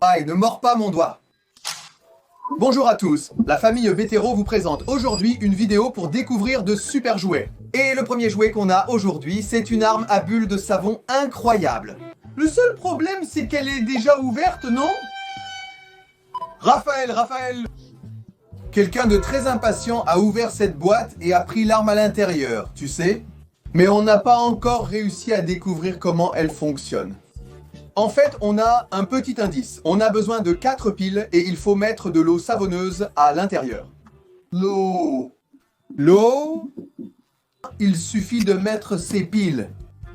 Aïe, ne mords pas mon doigt. Bonjour à tous, la famille Bétéro vous présente aujourd'hui une vidéo pour découvrir de super jouets. Et le premier jouet qu'on a aujourd'hui, c'est une arme à bulles de savon incroyable. Le seul problème, c'est qu'elle est déjà ouverte, non? Raphaël! Quelqu'un de très impatient a ouvert cette boîte et a pris l'arme à l'intérieur, tu sais? Mais on n'a pas encore réussi à découvrir comment elle fonctionne. En fait, on a un petit indice. On a besoin de 4 piles et il faut mettre de l'eau savonneuse à l'intérieur. L'eau. Il suffit de mettre ces piles.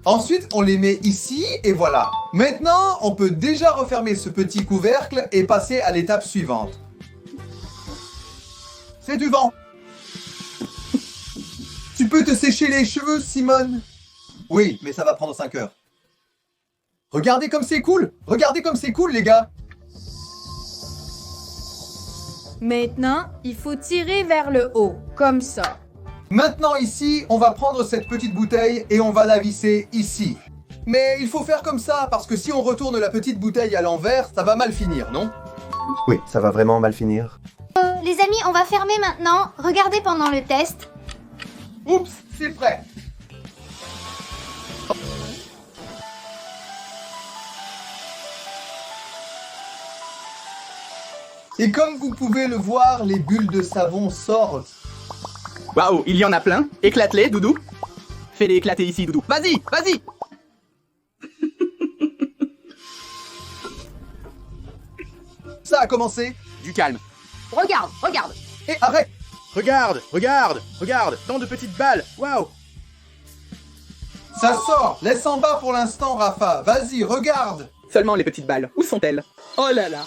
Ensuite, on les met ici et voilà. Maintenant, on peut déjà refermer ce petit couvercle et passer à l'étape suivante. C'est du vent. Tu peux te sécher les cheveux, Simone? Oui, mais ça va prendre 5 heures. Regardez comme c'est cool! Regardez comme c'est cool, les gars! Maintenant, il faut tirer vers le haut, comme ça. Maintenant, ici, on va prendre cette petite bouteille et on va la visser ici. Mais il faut faire comme ça, parce que si on retourne la petite bouteille à l'envers, ça va mal finir, non? Oui, ça va vraiment mal finir. Les amis, on va fermer maintenant. Regardez pendant le test. Oups, c'est prêt! Et comme vous pouvez le voir, les bulles de savon sortent. Waouh, il y en a plein. Éclate-les, Doudou. Fais-les éclater ici, Doudou. Vas-y! Ça a commencé. Du calme. Regarde. Et arrête! Regarde, tant de petites balles. Waouh! Ça sort! Laisse en bas pour l'instant, Rafa. Vas-y, regarde! Seulement les petites balles. Où sont-elles? Oh là là.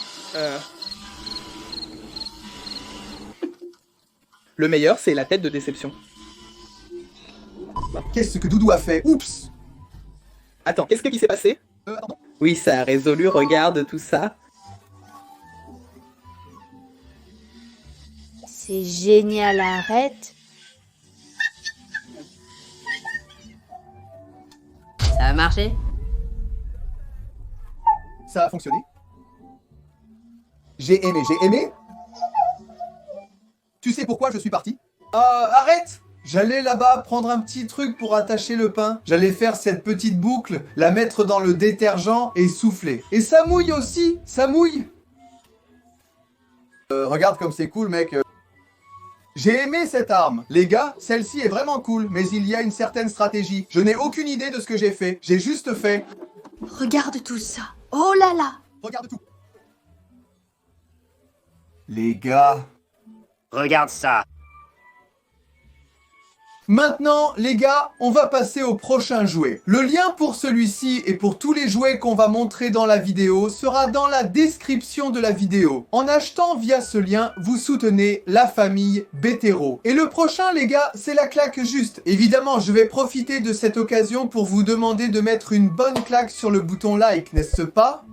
Le meilleur, c'est la tête de déception. Qu'est-ce que Doudou a fait? Oups! Attends, qu'est-ce qui s'est passé? Pardon. Oui, ça a résolu, regarde tout ça. C'est génial, arrête. Ça a marché? Ça a fonctionné. J'ai aimé. Tu sais pourquoi je suis parti? Arrête! J'allais là-bas prendre un petit truc pour attacher le pain. J'allais faire cette petite boucle, la mettre dans le détergent et souffler. Et ça mouille aussi! Ça mouille! Regarde comme c'est cool, mec. J'ai aimé cette arme. Les gars, celle-ci est vraiment cool, mais il y a une certaine stratégie. Je n'ai aucune idée de ce que j'ai fait. J'ai juste fait... Regarde tout ça. Oh là là. Regarde tout. Les gars... Regarde ça. Maintenant, les gars, on va passer au prochain jouet. Le lien pour celui-ci et pour tous les jouets qu'on va montrer dans la vidéo sera dans la description de la vidéo. En achetant via ce lien, vous soutenez la famille Bétéro. Et le prochain, les gars, c'est la claque juste. Évidemment, je vais profiter de cette occasion pour vous demander de mettre une bonne claque sur le bouton like, n'est-ce pas?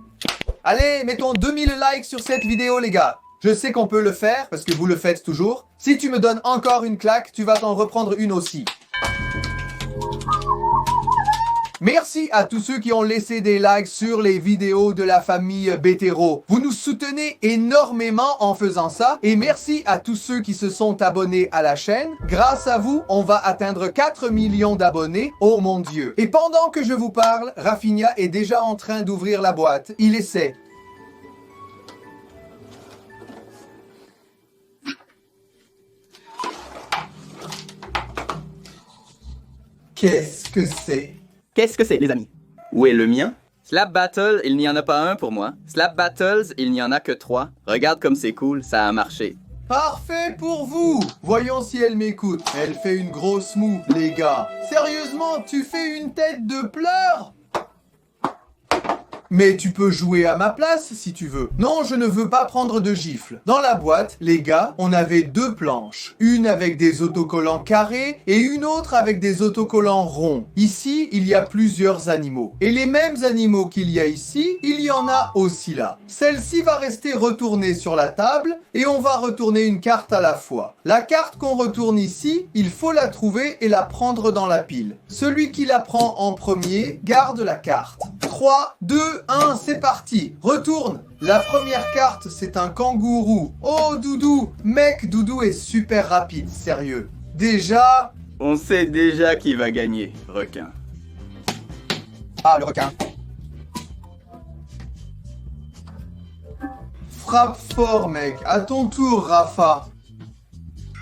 Allez, mettons 2000 likes sur cette vidéo, les gars. Je sais qu'on peut le faire, parce que vous le faites toujours. Si tu me donnes encore une claque, tu vas t'en reprendre une aussi. Merci à tous ceux qui ont laissé des likes sur les vidéos de la famille Bétéro. Vous nous soutenez énormément en faisant ça. Et merci à tous ceux qui se sont abonnés à la chaîne. Grâce à vous, on va atteindre 4 millions d'abonnés. Oh mon Dieu. Et pendant que je vous parle, Rafinha est déjà en train d'ouvrir la boîte. Il essaie. Qu'est-ce que c'est? Qu'est-ce que c'est, les amis? Où est le mien? Slap Battle, il n'y en a pas un pour moi. Slap Battles, il n'y en a que 3. Regarde comme c'est cool, ça a marché. Parfait pour vous! Voyons si elle m'écoute. Elle fait une grosse moue, les gars. Sérieusement, tu fais une tête de pleurs? Mais tu peux jouer à ma place si tu veux. Non, je ne veux pas prendre de gifles. Dans la boîte, les gars, on avait 2 planches. Une avec des autocollants carrés et une autre avec des autocollants ronds. Ici, il y a plusieurs animaux. Et les mêmes animaux qu'il y a ici, il y en a aussi là. Celle-ci va rester retournée sur la table et on va retourner une carte à la fois. La carte qu'on retourne ici, il faut la trouver et la prendre dans la pile. Celui qui la prend en premier garde la carte. 3, 2, 1, c'est parti. Retourne. La première carte, c'est un kangourou. Oh, Doudou! Mec, Doudou est super rapide, sérieux. Déjà... On sait déjà qui va gagner, requin. Ah, le requin. Frappe fort, mec. À ton tour, Rafa.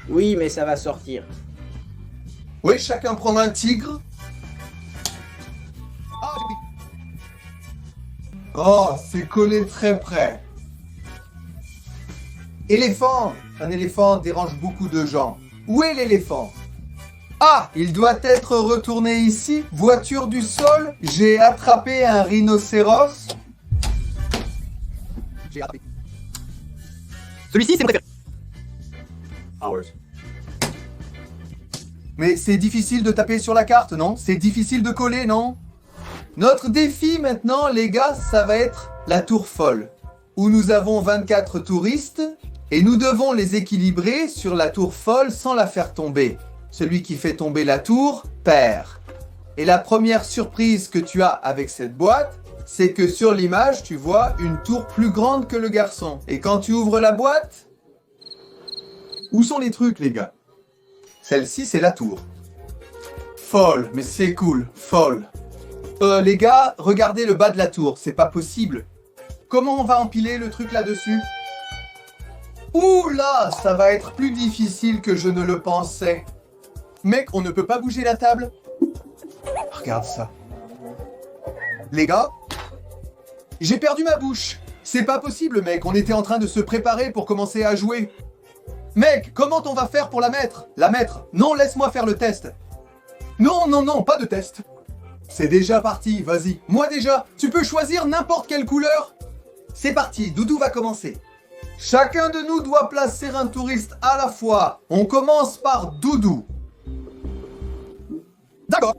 Oui, mais ça va sortir. Oui, chacun prend un tigre. Ah, j'ai pris. Oh, c'est collé très près. Éléphant. Un éléphant dérange beaucoup de gens. Où est l'éléphant? Ah, il doit être retourné ici. Voiture du sol. J'ai attrapé un rhinocéros. J'ai attrapé. Celui-ci, c'est mon préféré. Mais c'est difficile de taper sur la carte, non? C'est difficile de coller, non? Notre défi maintenant, les gars, ça va être la tour folle. Où nous avons 24 touristes et nous devons les équilibrer sur la tour folle sans la faire tomber. Celui qui fait tomber la tour perd. Et la première surprise que tu as avec cette boîte, c'est que sur l'image, tu vois une tour plus grande que le garçon. Et quand tu ouvres la boîte... Où sont les trucs, les gars? Celle-ci, c'est la tour. Folle, mais c'est cool, folle. Les gars, regardez le bas de la tour, c'est pas possible. Comment on va empiler le truc là-dessus? Ouh là, ça va être plus difficile que je ne le pensais. Mec, on ne peut pas bouger la table? Regarde ça. Les gars, j'ai perdu ma bouche. C'est pas possible, mec, on était en train de se préparer pour commencer à jouer. Mec, comment on va faire pour la mettre? La mettre? Non, laisse-moi faire le test. Non, non, non, pas de test. C'est déjà parti, vas-y. Moi déjà, tu peux choisir n'importe quelle couleur. C'est parti, Doudou va commencer. Chacun de nous doit placer un touriste à la fois. On commence par Doudou. D'accord.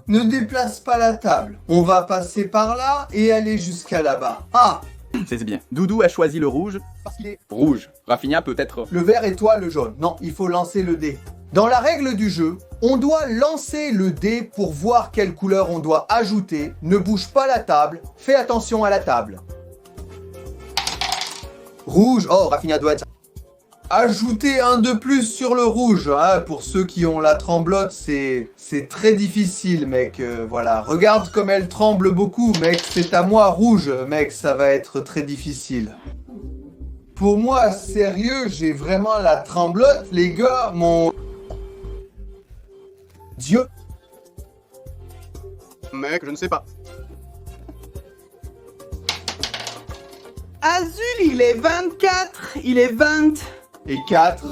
Ne déplace pas la table. On va passer par là et aller jusqu'à là-bas. Ah, C'est bien. Doudou a choisi le rouge. parce qu'il est... Rouge. Rafinha peut-être... Le vert et toi le jaune. Non, il faut lancer le dé. Dans la règle du jeu, on doit lancer le dé pour voir quelle couleur on doit ajouter. Ne bouge pas la table. Fais attention à la table. Rouge. Oh, Rafinha doit être... Ajouter un de plus sur le rouge. Hein, pour ceux qui ont la tremblote, c'est très difficile, mec. Voilà. Regarde comme elle tremble beaucoup, mec. C'est à moi, rouge. Mec, ça va être très difficile. Pour moi, sérieux, j'ai vraiment la tremblote. Les gars, mon... Dieu. Mec, je ne sais pas. Azul, il est 24. Il est 20. Et 4.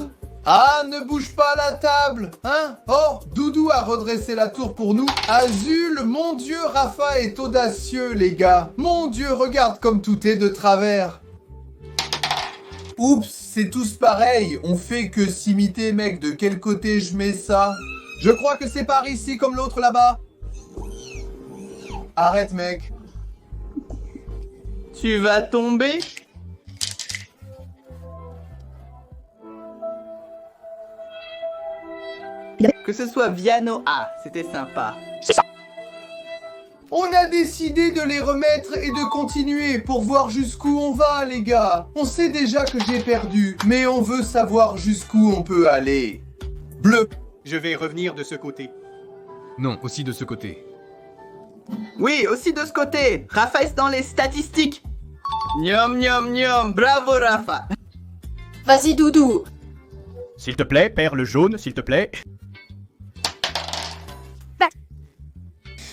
Ah, ne bouge pas la table, hein? Oh, Doudou a redressé la tour pour nous. Azul, mon Dieu, Rafa est audacieux, les gars. Mon Dieu, regarde comme tout est de travers. Oups, c'est tous pareil. On fait que s'imiter, mec. De quel côté je mets ça? Je crois que c'est par ici comme l'autre là-bas. Arrête, mec. Tu vas tomber? Que ce soit Viano A, c'était sympa. On a décidé de les remettre et de continuer pour voir jusqu'où on va, les gars. On sait déjà que j'ai perdu, mais on veut savoir jusqu'où on peut aller. Bleu. Je vais revenir de ce côté. Non, aussi de ce côté. Oui, aussi de ce côté. Rafa est dans les statistiques. Niom, niom, niom. Bravo, Rafa. Vas-y, Doudou. S'il te plaît, perds le jaune, s'il te plaît.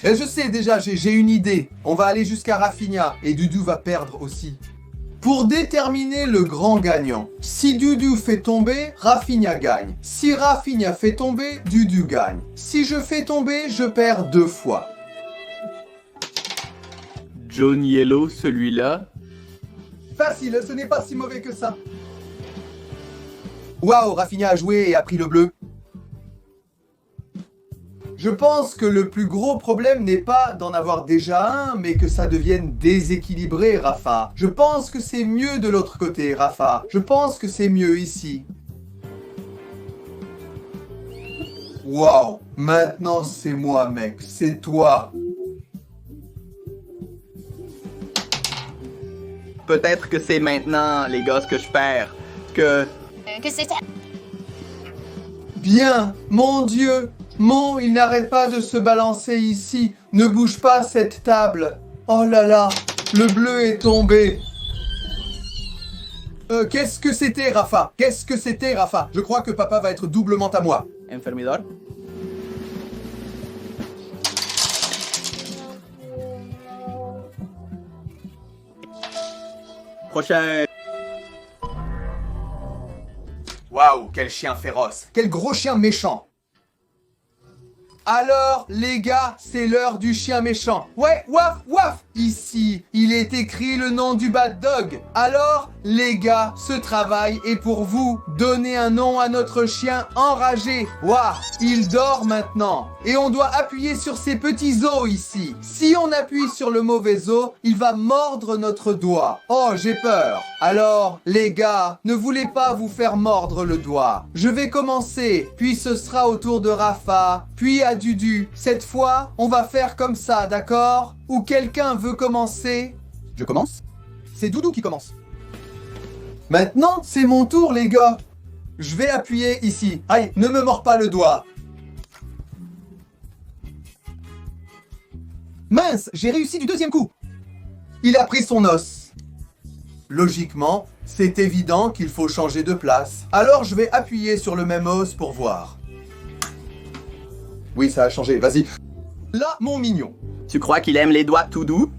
Et je sais déjà, j'ai une idée. On va aller jusqu'à Rafinha et Doudou va perdre aussi. Pour déterminer le grand gagnant, si Doudou fait tomber, Rafinha gagne. Si Rafinha fait tomber, Doudou gagne. Si je fais tomber, je perds 2 fois. Jaune Yellow, celui-là. Facile, ce n'est pas si mauvais que ça. Waouh, Rafinha a joué et a pris le bleu. Je pense que le plus gros problème n'est pas d'en avoir déjà un, mais que ça devienne déséquilibré, Rafa. Je pense que c'est mieux de l'autre côté, Rafa. Je pense que c'est mieux ici. Waouh, maintenant c'est moi, mec. C'est toi. Peut-être que c'est maintenant, les gosses, que je perds. Que Que c'était... Bien, mon Dieu. Mon, il n'arrête pas de se balancer ici. Ne bouge pas cette table. Oh là là, le bleu est tombé. Qu'est-ce que c'était, Rafa? Qu'est-ce que c'était, Rafa? Je crois que papa va être doublement à moi. Enfermidor. Prochain. Waouh, quel chien féroce. Quel gros chien méchant. Alors, les gars, c'est l'heure du chien méchant. Ouais, waf, waf. Ici, il est écrit le nom du bad dog. Alors, les gars, ce travail est pour vous. Donnez un nom à notre chien enragé. Waouh, il dort maintenant. Et on doit appuyer sur ces petits os ici. Si on appuie sur le mauvais os, il va mordre notre doigt. Oh, j'ai peur. Alors, les gars, ne voulez pas vous faire mordre le doigt. Je vais commencer, puis ce sera au tour de Rafa, puis à Dudu. Cette fois, on va faire comme ça, d'accord? Ou quelqu'un veut commencer? Je commence? C'est Doudou qui commence. Maintenant, c'est mon tour, les gars. Je vais appuyer ici. Aïe, ne me mords pas le doigt. Mince, j'ai réussi du deuxième coup. Il a pris son os. Logiquement, c'est évident qu'il faut changer de place. Alors je vais appuyer sur le même os pour voir. Oui, ça a changé, vas-y. Là, mon mignon. Tu crois qu'il aime les doigts tout doux?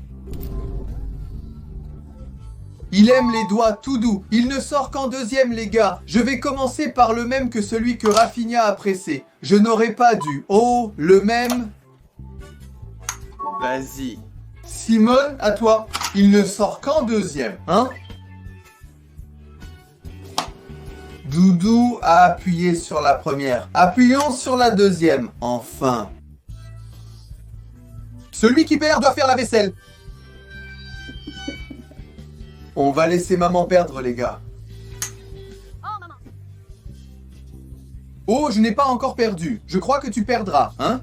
Il aime les doigts tout doux. Il ne sort qu'en deuxième, les gars. Je vais commencer par le même que celui que Rafinha a pressé. Je n'aurais pas dû. Oh, le même. Vas-y. Simone, à toi. Il ne sort qu'en deuxième, hein? Doudou a appuyé sur la première. Appuyons sur la deuxième, enfin. Celui qui perd doit faire la vaisselle. On va laisser maman perdre, les gars. Oh, je n'ai pas encore perdu. Je crois que tu perdras, hein?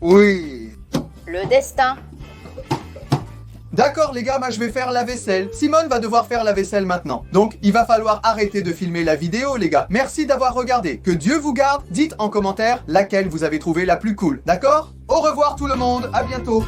Oui. Le destin. D'accord les gars, moi je vais faire la vaisselle. Simone va devoir faire la vaisselle maintenant. Donc il va falloir arrêter de filmer la vidéo les gars. Merci d'avoir regardé. Que Dieu vous garde. Dites en commentaire laquelle vous avez trouvé la plus cool. D'accord? Au revoir tout le monde. À bientôt.